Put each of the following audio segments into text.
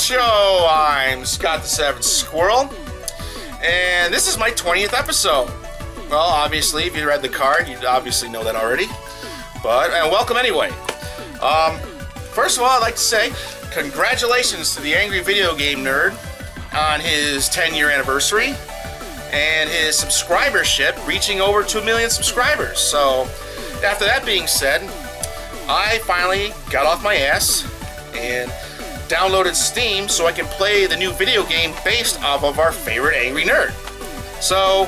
show. I'm Scott the Savage Squirrel, and this is my 20th episode. Well, obviously, if you read the card, you'd obviously know that already. But welcome anyway. First of all, I'd like to say congratulations to the Angry Video Game Nerd on his 10-year anniversary and his subscribership reaching over 2 million subscribers. So, after that being said, I finally got off my ass and downloaded Steam so I can play the new video game based off of our favorite Angry Nerd. So,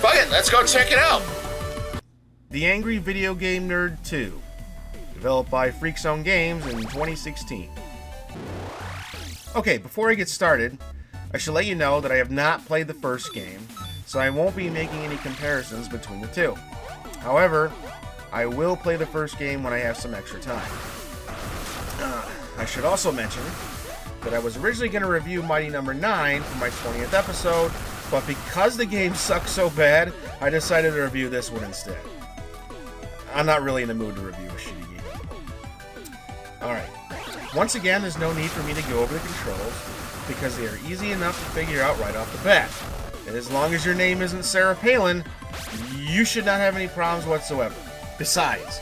fuck it, let's go check it out. The Angry Video Game Nerd 2, developed by Freakzone Games in 2016. Okay, before I get started, I should let you know that I have not played the first game, so I won't be making any comparisons between the two. However, I will play the first game when I have some extra time. I should also mention that I was originally going to review Mighty No. 9 for my 20th episode, but because the game sucks so bad, I decided to review this one instead. I'm not really in the mood to review a shitty game. Alright, once again, there's no need for me to go over the controls, because they are easy enough to figure out right off the bat. And as long as your name isn't Sarah Palin, you should not have any problems whatsoever. Besides,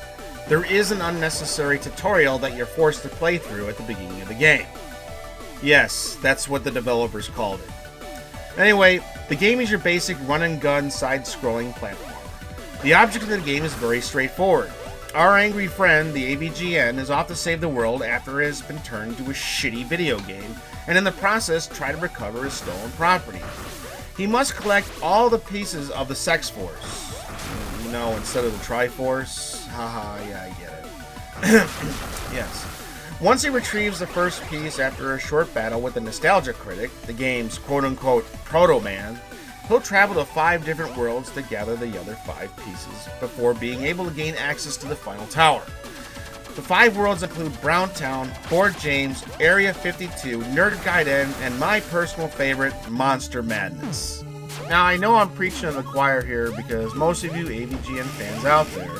there is an unnecessary tutorial that you're forced to play through at the beginning of the game. Yes, that's what the developers called it. Anyway, the game is your basic run-and-gun side-scrolling platform. The object of the game is very straightforward. Our angry friend, the AVGN, is off to save the world after it has been turned into a shitty video game, and in the process try to recover his stolen property. He must collect all the pieces of the Sex Force. You know, instead of the Triforce. Haha, yeah, I get it. Yes. Once he retrieves the first piece after a short battle with the Nostalgia Critic, the game's quote-unquote Proto-Man, he'll travel to 5 different worlds to gather the other 5 pieces before being able to gain access to the final tower. The 5 worlds include Browntown, Fort James, Area 52, Nerd Gaiden, and my personal favorite, Monster Madness. Now, I know I'm preaching to the choir here because most of you AVGN fans out there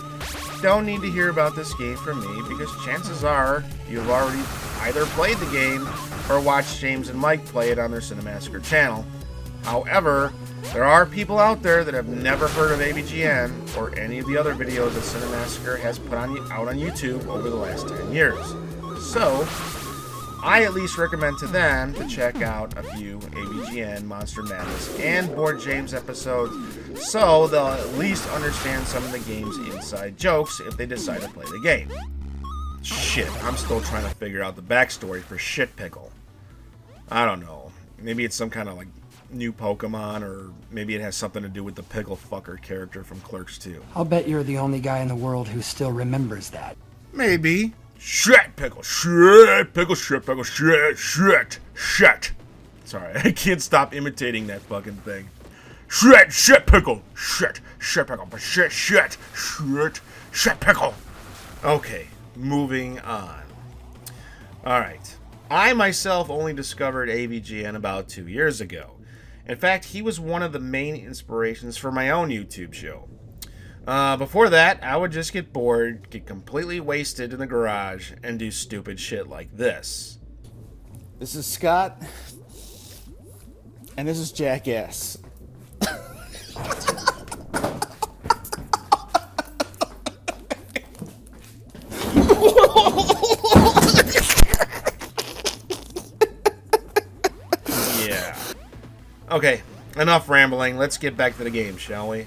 don't need to hear about this game from me because chances are you've already either played the game or watched James and Mike play it on their Cinemassacre channel. However, there are people out there that have never heard of AVGN or any of the other videos that Cinemassacre has put out on YouTube over the last 10 years. So, I at least recommend to them to check out a few AVGN, Monster Madness, and Board James episodes so they'll at least understand some of the game's inside jokes if they decide to play the game. Shit, I'm still trying to figure out the backstory for Shit Pickle. I don't know. Maybe it's some kind of like new Pokemon, or maybe it has something to do with the Pickle Fucker character from Clerks 2. I'll bet you're the only guy in the world who still remembers that. Maybe. Shit pickle, shit pickle, shit pickle, shit. Sorry, I can't stop imitating that fucking thing. Shit pickle, shit pickle, shit pickle. Okay, moving on. Alright, I myself only discovered AVGN about 2 years ago. In fact, he was one of the main inspirations for my own YouTube show. Before that, I would just get bored, get completely wasted in the garage, and do stupid shit like this. This is Scott, and this is Jackass. Yeah. Okay, enough rambling. Let's get back to the game, shall we?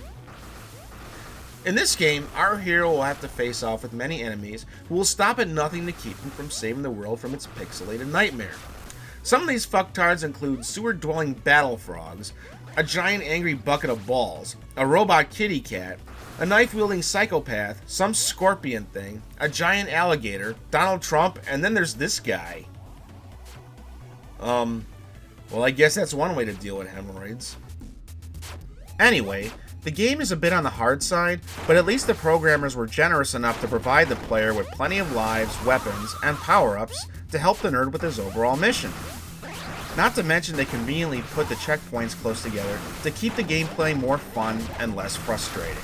In this game, our hero will have to face off with many enemies who will stop at nothing to keep him from saving the world from its pixelated nightmare. Some of these fucktards include sewer-dwelling battle frogs, a giant angry bucket of balls, a robot kitty cat, a knife-wielding psychopath, some scorpion thing, a giant alligator, Donald Trump, and then there's this guy. Well, I guess that's one way to deal with hemorrhoids. Anyway, the game is a bit on the hard side, but at least the programmers were generous enough to provide the player with plenty of lives, weapons, and power-ups to help the nerd with his overall mission. Not to mention they conveniently put the checkpoints close together to keep the gameplay more fun and less frustrating.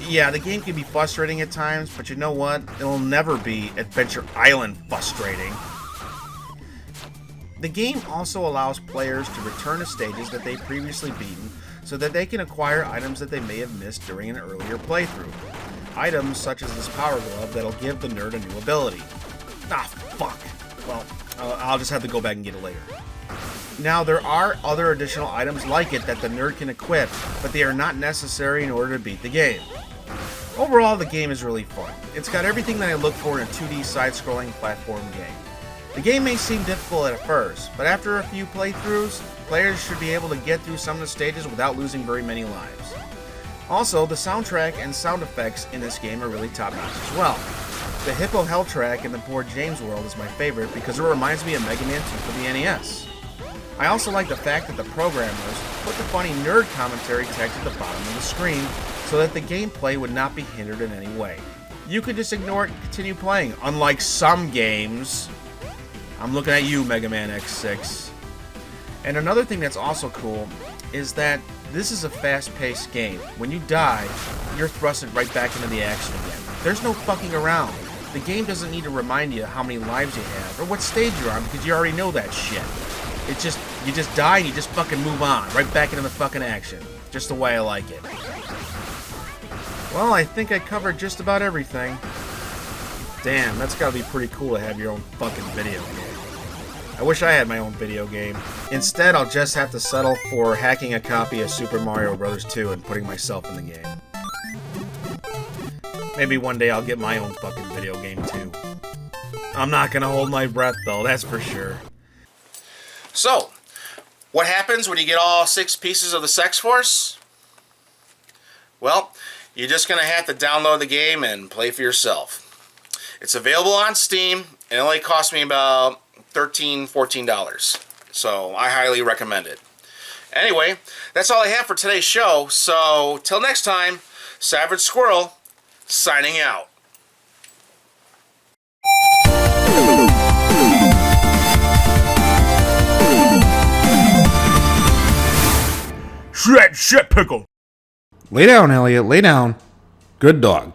Yeah, the game can be frustrating at times, but you know what? It'll never be Adventure Island frustrating. The game also allows players to return to stages that they've previously beaten so that they can acquire items that they may have missed during an earlier playthrough. Items such as this power glove that'll give the nerd a new ability. Ah, fuck. Well, I'll just have to go back and get it later. Now, there are other additional items like it that the nerd can equip, but they are not necessary in order to beat the game. Overall, the game is really fun. It's got everything that I look for in a 2D side-scrolling platform game. The game may seem difficult at first, but after a few playthroughs, players should be able to get through some of the stages without losing very many lives. Also, the soundtrack and sound effects in this game are really top-notch as well. The Hippo Hell track in the Poor James world is my favorite because it reminds me of Mega Man 2 for the NES. I also like the fact that the programmers put the funny nerd commentary text at the bottom of the screen so that the gameplay would not be hindered in any way. You could just ignore it and continue playing, unlike some games. I'm looking at you, Mega Man X6. And another thing that's also cool is that this is a fast-paced game. When you die, you're thrusted right back into the action again. There's no fucking around. The game doesn't need to remind you how many lives you have or what stage you're on because you already know that shit. It's just, you just die and you just fucking move on, right back into the fucking action. Just the way I like it. Well, I think I covered just about everything. Damn, that's gotta be pretty cool to have your own fucking video game. I wish I had my own video game. Instead, I'll just have to settle for hacking a copy of Super Mario Bros. 2 and putting myself in the game. Maybe one day I'll get my own fucking video game too. I'm not gonna hold my breath though, that's for sure. So, what happens when you get all 6 pieces of the Sex Force? Well, you're just going to have to download the game and play for yourself. It's available on Steam, and it only cost me about $13, $14. So, I highly recommend it. Anyway, that's all I have for today's show, so till next time, Savage Squirrel, signing out. Shit, pickle. Lay down, Elliot. Lay down. Good dog.